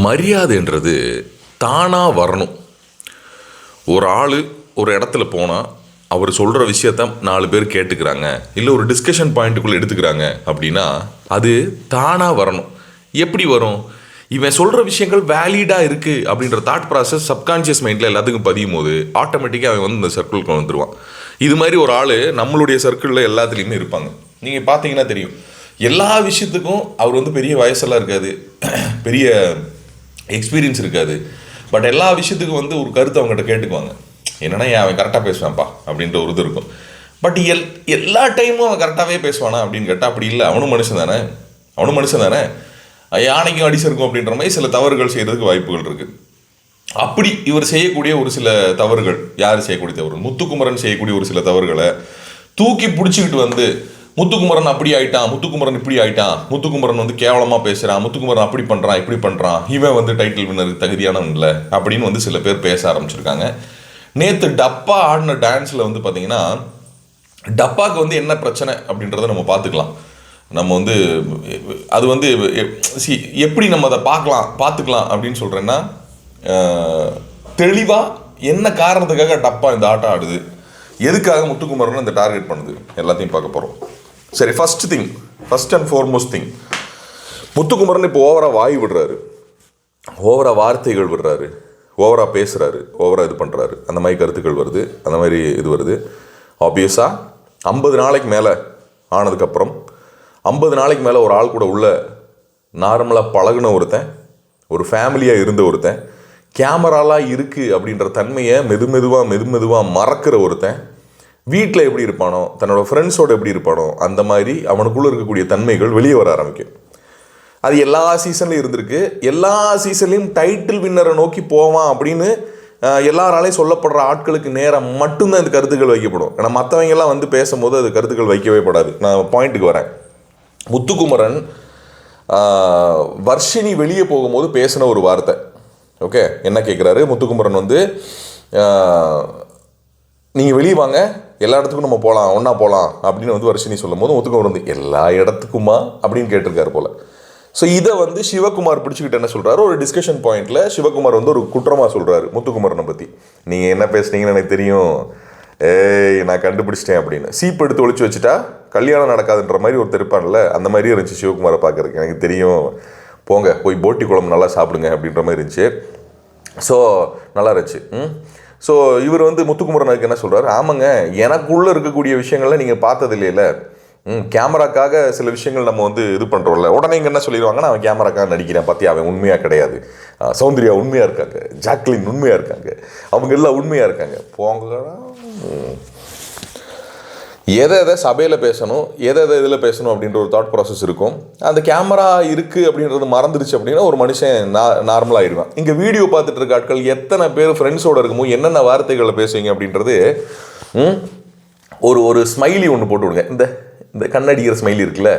மரியாதைன்றது தானாக வரணும். ஒரு ஆள் ஒரு இடத்துல போனால் அவர் சொல்கிற விஷயத்த 4 பேர் கேட்டுக்கிறாங்க, இல்லை ஒரு டிஸ்கஷன் பாயிண்ட்டுக்குள்ளே எடுத்துக்கிறாங்க அப்படின்னா அது தானாக வரணும். எப்படி வரும்? இவன் சொல்கிற விஷயங்கள் வேலிடாக இருக்குது அப்படின்ற தாட் ப்ராசஸ் சப்கான்ஷியஸ் மைண்டில் எல்லாத்துக்கும் பதியும் போது ஆட்டோமேட்டிக்காக அவன் வந்து இந்த சர்க்கிளுக்கு வந்துடுவான். இது மாதிரி ஒரு ஆள் நம்மளுடைய சர்க்கிளில் எல்லாத்துலேயுமே இருப்பாங்க. நீங்கள் பார்த்தீங்கன்னா தெரியும், எல்லா விஷயத்துக்கும் அவர் வந்து பெரிய வயசெல்லாம் இருக்காது, பெரிய எக்ஸ்பீரியன்ஸ் இருக்காது, பட் எல்லா விஷயத்துக்கும் வந்து ஒரு கருத்தை அவங்ககிட்ட கேட்டுக்குவாங்க. என்னன்னா அவன் கரெக்டாக பேசுவான்ப்பா அப்படின்ற ஒரு இது இருக்கும். பட் எல்லா டைமும் அவன் கரெக்டாகவே பேசுவானா அப்படின்னு கேட்டால் அப்படி இல்லை. அவனும் மனுஷன் தானே. யானைக்கும் அடிச்சு இருக்கும் அப்படின்ற மாதிரி சில தவறுகள் செய்கிறதுக்கு வாய்ப்புகள் இருக்குது. அப்படி இவர் செய்யக்கூடிய ஒரு சில தவறுகள், யார் செய்யக்கூடிய தவறு, முத்துக்குமரன் செய்யக்கூடிய ஒரு சில தவறுகளை தூக்கி பிடிச்சிக்கிட்டு வந்து முத்துக்குமரன் அப்படி ஆயிட்டான், முத்துக்குமரன் இப்படி ஆயிட்டான், முத்துக்குமரன் வந்து கேவலமாக பேசுகிறான், முத்துக்குமரன் அப்படி பண்ணுறான் இப்படி பண்ணுறான், இவன் வந்து டைட்டில் வின்னருக்கு தகுதியானவன் இல்லை அப்படின்னு வந்து சில பேர் பேச ஆரம்பிச்சிருக்காங்க. நேற்று டப்பா ஆடின டான்ஸில் வந்து பார்த்தீங்கன்னா, டப்பாவுக்கு வந்து என்ன பிரச்சனை அப்படின்றத நம்ம பார்த்துக்கலாம். நம்ம வந்து அது வந்து எப்படி நம்ம அதை பார்த்துக்கலாம் அப்படின்னு சொல்கிறேன்னா, தெளிவாக என்ன காரணத்துக்காக டப்பா இந்த ஆட்டம் ஆடுது, எதுக்காக முத்துக்குமரன் இந்த டார்கெட் பண்ணுது, எல்லாத்தையும் பார்க்க போகிறோம். சரி, first and foremost thing, Muthukumaran இப்போ ஓவராக வாய் விடுறாரு, ஓவராக வார்த்தைகள் விடுறாரு, ஓவராக பேசுகிறாரு, ஓவராக இது பண்ணுறாரு, அந்த மாதிரி கருத்துக்கள் வருது, அந்த மாதிரி இது வருது. ஆப்வியஸாக 50 நாளைக்கு மேலே ஆனதுக்கப்புறம் 50 நாளைக்கு மேலே ஒரு ஆள் கூட உள்ள நார்மலாக பழகுன ஒருத்தன், ஒரு ஃபேமிலியாக இருந்த ஒருத்தன், கேமராலாம் இருக்குது அப்படின்ற தன்மையை மெதுமெதுவாக மறக்கிற ஒருத்தன் வீட்டில் எப்படி இருப்பானோ, தன்னோட ஃப்ரெண்ட்ஸோடு எப்படி இருப்பானோ, அந்த மாதிரி அவனுக்குள்ளே இருக்கக்கூடிய தன்மைகள் வெளியே வர ஆரம்பிக்கும். அது எல்லா சீசன்லையும் இருந்திருக்கு. எல்லா சீசன்லையும் டைட்டில் வின்னரை நோக்கி போவான் அப்படின்னு எல்லாராலையும் சொல்லப்படுற ஆட்களுக்கு நேரம் மட்டும்தான் இந்த கருத்துக்கள் வைக்கப்படும். ஏன்னா மற்றவங்கெல்லாம் வந்து பேசும்போது அது கருத்துக்கள் வைக்கவே படாது. நான் பாயிண்ட்டுக்கு வரேன். முத்துக்குமரன் வர்ஷினி வெளியே போகும்போது பேசின ஒரு வார்த்தை, ஓகே, என்ன கேட்குறாரு முத்துக்குமரன் வந்து, நீங்கள் வெளியே வாங்க, எல்லா இடத்துக்கும் நம்ம போகலாம், ஒன்றா போகலாம் அப்படின்னு வந்து வர்ஷினி சொல்லும் போது முத்துக்குமரன் வந்து எல்லா இடத்துக்குமா அப்படின்னு கேட்டிருக்காரு போல். ஸோ இதை வந்து சிவகுமார் பிடிச்சிக்கிட்டு என்ன சொல்கிறாரு, ஒரு டிஸ்கஷன் பாயிண்டில் சிவகுமார் வந்து ஒரு குற்றமாக சொல்கிறாரு முத்துக்குமரனை பற்றி. நீங்கள் என்ன பேசுனீங்கன்னு எனக்கு தெரியும், நான் கண்டுபிடிச்சிட்டேன் அப்படின்னு. சீப்பு எடுத்து ஒழிச்சு வச்சுட்டா கல்யாணம் நடக்காதுன்ற மாதிரி ஒரு தெரிப்பான்ல, அந்த மாதிரியே இருந்துச்சு சிவகுமாரை பார்க்குறதுக்கு. எனக்கு தெரியும், போங்க போய் போட்டி குழம்பு நல்லா சாப்பிடுங்க அப்படின்ற மாதிரி இருந்துச்சு. ஸோ நல்லா இருந்துச்சு. ஸோ இவர் வந்து முத்துக்குமரனுக்கு என்ன சொல்கிறார், ஆமாங்க, எனக்குள்ளே இருக்கக்கூடிய விஷயங்கள்லாம் நீங்கள் பார்த்தது இல்லையில, கேமராக்காக சில விஷயங்கள் நம்ம வந்து இது பண்ணுறோம்ல, உடனே இங்கே என்ன சொல்லிடுவாங்கன்னா, அவன் கேமராக்காக நடிக்கிறேன் பார்த்தியா, அவன் உண்மையாக கிடையாது, சௌந்தர்யா உண்மையாக இருக்காங்க, ஜாக்லின் உண்மையாக இருக்காங்க, அவங்க எல்லாம் உண்மையாக இருக்காங்க. போங்கடா, எதை சபையில் பேசணும், எதை இதில் பேசணும் அப்படின்ற ஒரு தாட் ப்ராசஸ் இருக்கும். அந்த கேமரா இருக்குது அப்படின்றது மறந்துடுச்சு அப்படின்னா ஒரு மனுஷன் நார்மலாகிடுவான். இங்கே வீடியோ பார்த்துட்டு இருக்க ஆட்கள் எத்தனை பேர் ஃப்ரெண்ட்ஸோடு இருக்கும்போது என்னென்ன வார்த்தைகளை பேசுவீங்க அப்படின்றது, ஒரு ஸ்மைலி ஒன்று போட்டு விடுங்க, இந்த கண்ணடிக்கிற ஸ்மைலி இருக்குல்ல,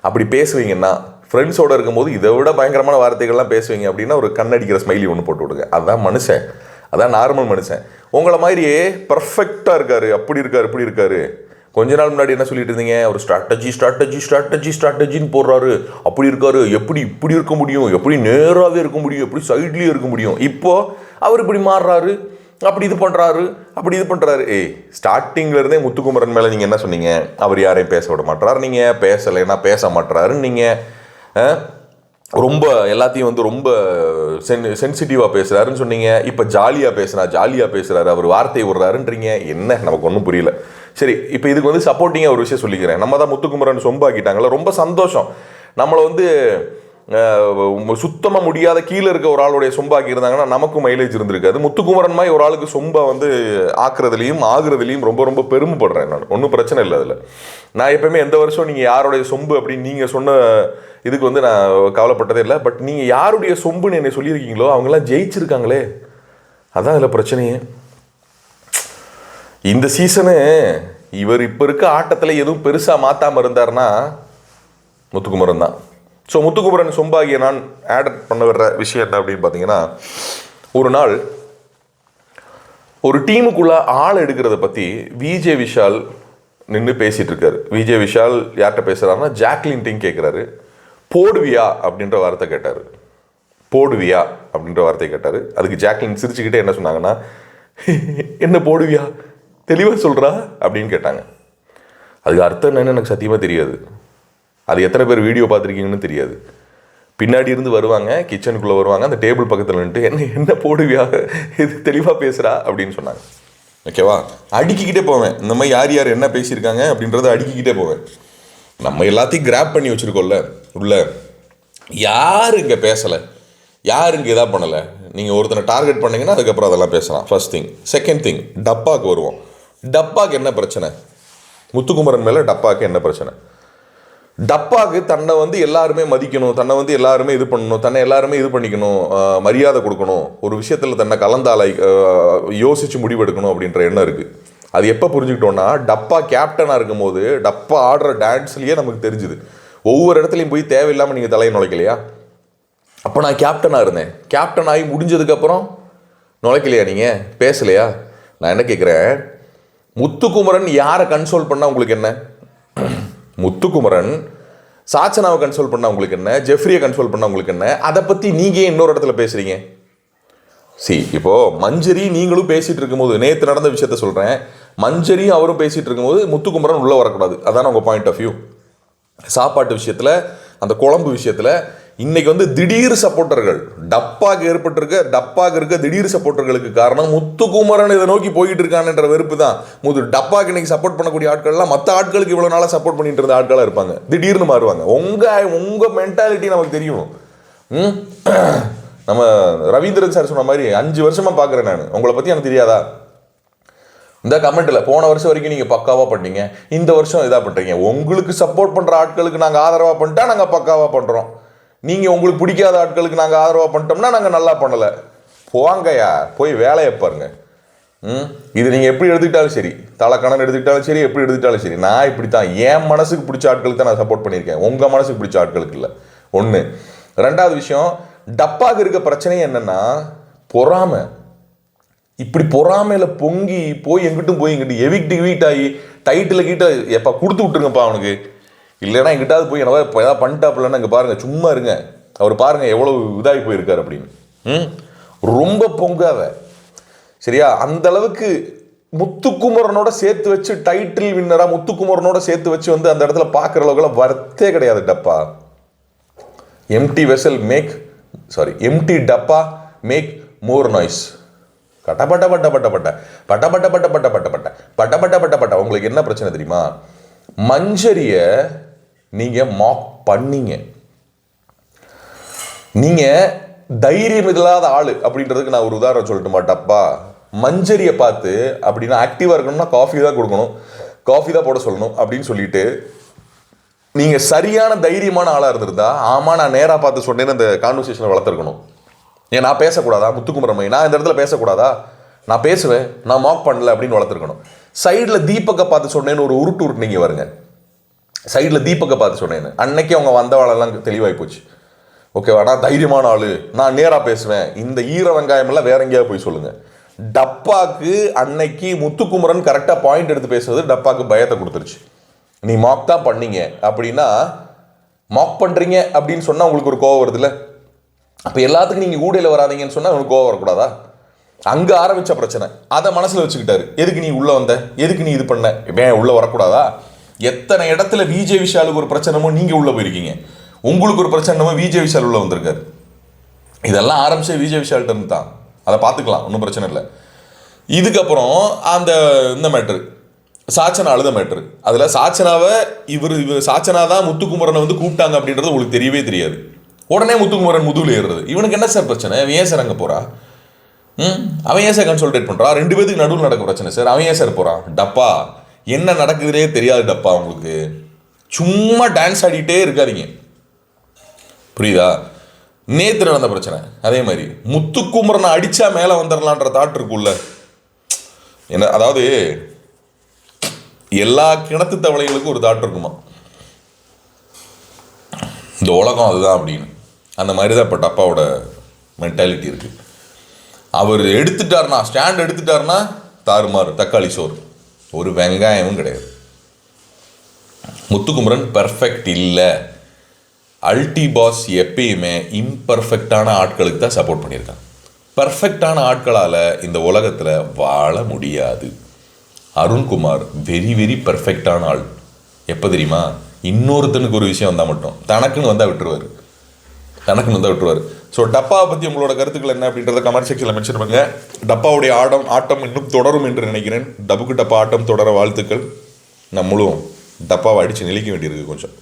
அப்படி பேசுவீங்கன்னா ஃப்ரெண்ட்ஸோடு இருக்கும்போது இதை விட பயங்கரமான வார்த்தைகள்லாம் பேசுவீங்க அப்படின்னா ஒரு கண்ணடிக்கிற ஸ்மைலி ஒன்று போட்டு விடுங்க. அதுதான் மனுஷன், அதான் நார்மல் மனுஷன். உங்களை மாதிரியே பர்ஃபெக்டாக இருக்கார், அப்படி இருக்கார், இப்படி இருக்கார். கொஞ்ச நாள் முன்னாடி என்ன சொல்லிட்டு இருந்தீங்க, ஒரு ஸ்ட்ராட்டஜின்னு போடுறாரு, அப்படி இருக்காரு, எப்படி இப்படி இருக்க முடியும், எப்படி நேராகவே இருக்க முடியும், எப்படி சைட்லேயே இருக்க முடியும். இப்போது அவர் இப்படி மாறுறாரு, அப்படி இது பண்ணுறாரு. ஸ்டார்டிங்லேருந்தே முத்துக்குமரன் மேலே நீங்கள் என்ன சொன்னீங்க, அவர் யாரையும் பேச விட மாட்டுறாரு, நீங்கள் பேசலைன்னா பேச மாட்டுறாருன்னு நீங்கள் ரொம்ப எல்லாத்தையும் வந்து ரொம்ப சென்சிட்டிவாக பேசுகிறாருன்னு சொன்னீங்க. இப்போ ஜாலியாக பேசுகிறாரு, அவர் வார்த்தை விடுறாருன்றீங்க. என்ன, நமக்கு ஒன்றும் புரியல. சரி, இப்போ இதுக்கு வந்து சப்போர்ட்டிங்காக ஒரு விஷயம் சொல்லிக்கிறேன். நம்ம தான் முத்துக்குமரன் சொம்பாக்கிட்டாங்களே, ரொம்ப சந்தோஷம். நம்மளை வந்து சுத்தமாக முடியாத கீழே இருக்க ஒரு ஆளுடைய சொம்பாக்கி இருந்தாங்கன்னா நமக்கும் மைலேஜ் இருந்திருக்காது. முத்துக்குமரன் மாதிரி ஒரு ஆளுக்கு சொம்பா வந்து ஆகுறதுலையும் ரொம்ப ரொம்ப பெருமைப்படுறேன் நான். ஒன்றும் பிரச்சனை இல்லை அதில். நான் எப்பவுமே எந்த வருஷம் நீங்கள் யாருடைய சொம்பு அப்படின்னு நீங்கள் சொன்ன இதுக்கு வந்து நான் கவலைப்பட்டதே இல்லை. பட் நீங்கள் யாருடைய சொம்புன்னு என்னை சொல்லியிருக்கீங்களோ அவங்கெல்லாம் ஜெயிச்சிருக்காங்களே, அதான் அதில் பிரச்சனையே. இந்த சீசனு இவர் இப்போ இருக்க ஆட்டத்தில் எதுவும் பெருசாக மாற்றாமல் இருந்தார்னா முத்துக்குமரன் தான். ஸோ முத்துக்குமரன் சொம்பாகிய நான் ஆட் பண்ண வர்ற விஷயம் என்ன அப்படின்னு பார்த்தீங்கன்னா, ஒரு நாள் ஒரு டீமுக்குள்ளே ஆள் எடுக்கிறத பற்றி விஜே விஷால் நின்று பேசிகிட்டு இருக்காரு. விஜே விஷால் யார்கிட்ட பேசுகிறாருன்னா ஜாக்லின்ட்டையும் கேட்குறாரு. போடுவியா அப்படின்ற வார்த்தை கேட்டார். போடுவியா அப்படின்ற வார்த்தையை கேட்டார். அதுக்கு ஜாக்லின் சிரிச்சுக்கிட்டே என்ன சொன்னாங்கன்னா, என்ன போடுவியா தெளிவாக சொல்கிறா அப்படின்னு கேட்டாங்க. அதுக்கு அர்த்தம் என்னன்னு எனக்கு சத்தியமாக தெரியாது. அது எத்தனை பேர் வீடியோ பார்த்துருக்கீங்கன்னு தெரியாது. பின்னாடி இருந்து வருவாங்க, கிச்சனுக்குள்ளே வருவாங்க, அந்த டேபிள் பக்கத்தில் நின்றுட்டு என்ன போடுவியா, இது தெளிவாக பேசுகிறா அப்படின்னு சொன்னாங்க. ஓகேவா? அடுக்கிக்கிட்டே போவேன். இந்த மாதிரி யார் யார் என்ன பேசியிருக்காங்க அப்படின்றத அடுக்கிக்கிட்டே போவேன். நம்ம எல்லாத்தையும் கிராப் பண்ணி வச்சுருக்கோம்ல உள்ள. யார் இங்கே பேசலை, யார் இங்கே எதாவது பண்ணலை, நீங்கள் ஒருத்தனை டார்கெட் பண்ணிங்கன்னா அதுக்கப்புறம் அதெல்லாம் பேசலாம். First thing. செகண்ட் திங், டப்பாக்கு வருவோம். டப்பாக்கு என்ன பிரச்சனை? முத்துக்குமரன் மேலே டப்பாக்கு என்ன பிரச்சனை? டப்பாக்கு தன்னை எல்லாருமே மதிக்கணும், தன்னை எல்லாருமே இது பண்ணணும், தன்னை எல்லாருமே இது பண்ணிக்கணும், மரியாதை கொடுக்கணும், ஒரு விஷயத்தில் தன்னை கலந்தாலை யோசித்து முடிவெடுக்கணும் அப்படின்ற எண்ணம் இருக்குது. அது எப்போ புரிஞ்சுக்கிட்டோன்னா, டப்பா கேப்டனாக இருக்கும்போது டப்பா ஆடுற டான்ஸ்லேயே நமக்கு தெரிஞ்சுது. ஒவ்வொரு இடத்துலையும் போய் தேவையில்லாமல் நீங்கள் தலையை நுழைக்கலையா? அப்போ நான் கேப்டனாக இருந்தேன், கேப்டன் ஆகி முடிஞ்சதுக்கப்புறம் நுழைக்கலையா? நீங்கள் பேசலையா? நான் என்ன கேட்குறேன், முத்துக்குமரன் யாரை கன்சோல் பண்ணால் உங்களுக்கு என்ன? முத்துக்குமரன் சாச்சனாவை கன்சோல் பண்ணால் உங்களுக்கு என்ன? ஜெஃப்ரியை கன்சோல் பண்ணால் உங்களுக்கு என்ன? அதை பற்றி நீங்கள் இன்னொரு இடத்துல பேசுகிறீங்க. இப்போது மஞ்சரி நீங்களும் பேசிகிட்டு இருக்கும்போது, நேற்று நடந்த விஷயத்த சொல்கிறேன், மஞ்சரியும் அவரும் பேசிகிட்டு இருக்கும்போது முத்துக்குமரன் உள்ளே வரக்கூடாது. அதான் உங்கள் பாயிண்ட் ஆஃப் வியூ. சாப்பாட்டு விஷயத்தில், அந்த குழம்பு விஷயத்தில் இன்னைக்கு திடீர் சப்போர்ட்டர்கள் டப்பாக்கு இருக்க திடீர் சப்போர்ட்டர்களுக்கு காரணம் முத்துக்குமரன் இதை நோக்கி போயிட்டு இருக்கான்ற வெறுப்பு தான். டப்பாக்கு இன்னைக்கு சப்போர்ட் பண்ணக்கூடிய ஆட்கள்லாம் மற்ற ஆட்களுக்கு இவ்வளோ நாளாக சப்போர்ட் பண்ணிட்டு இருந்த ஆட்களாக இருப்பாங்க, திடீர்னு மாறுவாங்க. உங்கள் மென்டாலிட்டி நமக்கு தெரியும். நம்ம ரவீந்திரன் சார் சொன்ன மாதிரி 5 வருஷமாக பார்க்குறேன் நான், உங்களை பற்றி எனக்கு தெரியாதா? இந்த கமெண்ட்டில் போன வருஷம் வரைக்கும் நீங்கள் பக்காவாக பண்ணீங்க, இந்த வருஷம் இதாக பண்ணுறீங்க. உங்களுக்கு சப்போர்ட் பண்ணுற ஆட்களுக்கு நாங்கள் ஆதரவாக பண்ணிட்டா நாங்கள் பக்காவாக பண்ணுறோம், நீங்கள் உங்களுக்கு பிடிக்காத ஆட்களுக்கு நாங்கள் ஆதரவாக பண்ணிட்டோம்னா நாங்கள் நல்லா பண்ணலை. போங்கய்யா, போய் வேலையை பாருங்க. இது நீங்கள் எப்படி எடுத்துக்கிட்டாலும் சரி, தலைக்கணன் எடுத்துக்கிட்டாலும் சரி, எப்படி எடுத்துக்கிட்டாலும் சரி, நான் இப்படி தான் என் மனசுக்கு பிடிச்ச ஆட்களுக்கு தான் நான் சப்போர்ட் பண்ணியிருக்கேன், உங்கள் மனசுக்கு பிடிச்ச ஆட்களுக்கு இல்லை. ஒன்று. ரெண்டாவது விஷயம், டப்பாக்கு இருக்க பிரச்சனை என்னென்னா பொறாமை. இப்படி பொறாமையில் பொங்கி போய் எங்கிட்டும் போய் எங்கிட்ட எவிக்ட் ஆகி டைட்டில் கிட்ட எப்போ கொடுத்து விட்டுருங்கப்பா அவனுக்கு, இல்லைன்னா எங்கிட்டாவது போய் என்ன ஏதாவது பண்ணிட்டாப்புலன்னா இங்கே பாருங்கள், சும்மா இருங்க, அவர் பாருங்கள் எவ்வளோ இதாகி போயிருக்கார் அப்படின்னு. ரொம்ப பொங்காத, சரியா? அந்த அளவுக்கு முத்துக்குமரனோட சேர்த்து வச்சு டைட்டில் வின்னராக முத்துக்குமரனோட சேர்த்து வச்சு அந்த இடத்துல பார்க்குற அளவுக்குலாம் வர்த்தே கிடையாது டப்பா. எம்டி டப்பா மேக் மோர் நாய்ஸ். பட்ட பட்ட பட்ட பட்ட பட்ட பட்ட பட்ட பட்ட பட்ட பட்ட பட்ட பட்ட பட்ட பட்ட. உங்களுக்கு என்ன பிரச்சனை தெரியுமா? மஞ்சரிய நீங்க மாக் பண்ணீங்க, நீங்க தைரியம் இல்லாத ஆளு அப்படின்றதுக்கு நான் ஒரு உதாரணம் சொல்லட்டுமா? டப்பா மஞ்சரியை பார்த்து அப்படின்னா ஆக்டிவா இருக்கணும்னா காஃபி தான் கொடுக்கணும், காஃபி தான் போட சொல்லணும் அப்படின்னு சொல்லிட்டு நீங்க சரியான தைரியமான ஆளா இருந்திருந்தா, ஆமா நான் நேரா பார்த்து சொன்னேன்னு அந்த கான்வர்சேஷனை வளர்த்துருக்கணும். ஏன் நான் பேசக்கூடாதா? முத்துக்குமரன் நான் இந்த இடத்துல பேசக்கூடாதா? நான் பேசுவேன், நான் மாக் பண்ணல அப்படின்னு வளர்த்துருக்கணும். சைடில் தீபக்கை பார்த்து சொன்னேன்னு ஒரு உருட்டு நீங்கள் வருங்க. சைடில் தீபக்கை பார்த்து சொன்னேன்னு அன்னைக்கு அவங்க வந்தவாளெல்லாம் தெளிவாகி போச்சு. ஓகேவா? நான் தைரியமான ஆளு, நான் நேராக பேசுவேன், இந்த ஈர வெங்காயமெல்லாம் வேற எங்கேயாவது போய் சொல்லுங்கள். டப்பாக்கு அன்னைக்கு முத்துக்குமரன் கரெக்டாக பாயிண்ட் எடுத்து பேசுறது டப்பாக்கு பயத்தை கொடுத்துருச்சு. நீ மாக் தான் பண்ணீங்க அப்படின்னா, மாக் பண்ணுறீங்க அப்படின்னு சொன்னால் உங்களுக்கு ஒரு கோவம் வருதுல்ல. அப்போ எல்லாத்துக்கும் நீங்கள் ஊடையில் வராதிங்கன்னு சொன்னால் உங்களுக்கு கோவம் வரக்கூடாதா? அங்கே ஆரம்பித்த பிரச்சனை அதை மனசில் வச்சுக்கிட்டாரு. எதுக்கு நீ உள்ளே வந்த, எதுக்கு நீ இது பண்ண, ஏன் உள்ளே வரக்கூடாதா? எத்தனை இடத்துல விஜய் விஷாலுக்கு ஒரு பிரச்சனைமோ நீங்கள் உள்ளே போயிருக்கீங்க, உங்களுக்கு ஒரு பிரச்சனைமோ விஜய் விஷால் உள்ளே வந்திருக்காரு. இதெல்லாம் ஆரம்பிச்ச விஜய் விஷால்கிட்ட இருந்து தான், அதை பார்த்துக்கலாம், ஒன்றும் பிரச்சனை இல்லை. இதுக்கப்புறம் இந்த மேட்ரு சாச்சனா அழுத மேட்ரு, அதில் சாச்சனாவை இவர் சாச்சனா தான் முத்துக்குமரனை கூப்பிட்டாங்க அப்படின்றது உங்களுக்கு தெரியவே தெரியாது. உடனே முத்துக்குமரன் முதுகில் ஏறுறது. இவனுக்கு என்ன சார் பிரச்சனை? அவன் ஏன் சார் அங்கே போகிறா? அவன் ஏன் சார் கன்சல்டேட் பண்ணுறான்? 2 பேருக்கு நடுவில் நடக்க பிரச்சனை சார், அவன் ஏன் சார் போகிறான்? டப்பா என்ன நடக்குதுன்னே தெரியாது டப்பா உங்களுக்கு. சும்மா டான்ஸ் ஆடிட்டே இருக்காதீங்க, புரியுதா? நேற்று நடந்த பிரச்சனை அதே மாதிரி முத்துக்குமரனை அடித்தா மேலே வந்துடலான்ற தாட் இருக்குல்ல. என்ன அதாவது எல்லா கிணத்து தவளைகளுக்கும் ஒரு தாட் இருக்குமா, இந்த உலகம் அதுதான் அப்படின்னு. அந்த மாதிரி தான் இப்போ டப்பாவோட மென்டாலிட்டி இருக்குது. அவர் எடுத்துட்டார்னா, ஸ்டாண்ட் எடுத்துட்டார்னா தாறுமாறு, தக்காளி சோறு, ஒரு வெங்காயமும் கிடையாது. முத்துக்குமரன் பெர்ஃபெக்ட் இல்லை, அல்டி பாஸ் எப்பயுமே இம்பர்ஃபெக்டான ஆட்களுக்கு தான் சப்போர்ட் பண்ணியிருக்காங்க. பர்ஃபெக்டான ஆட்களால் இந்த உலகத்தில் வாழ முடியாது. அருண்குமார் வெரி வெரி பர்ஃபெக்டான ஆள். எப்போ தெரியுமா? இன்னொருத்தனுக்கு ஒரு விஷயம் வந்தால் மட்டும் தனக்குன்னு வந்தால் விட்டுருவார். ஸோ டப்பாவை பற்றி உங்களோட கருத்துக்கள் என்ன அப்படின்றத கமெண்ட் செக்ஷனில் மென்ஷன் பண்ணுங்க. டப்பாவுடைய ஆட்டம் இன்னும் தொடரும் என்று நினைக்கிறேன். டப்புக்கு டப்பா ஆட்டம் தொடர வாழ்த்துக்கள். நம்மளும் டப்பாவை அடித்து நிலைக்க வேண்டியிருக்கு கொஞ்சம்.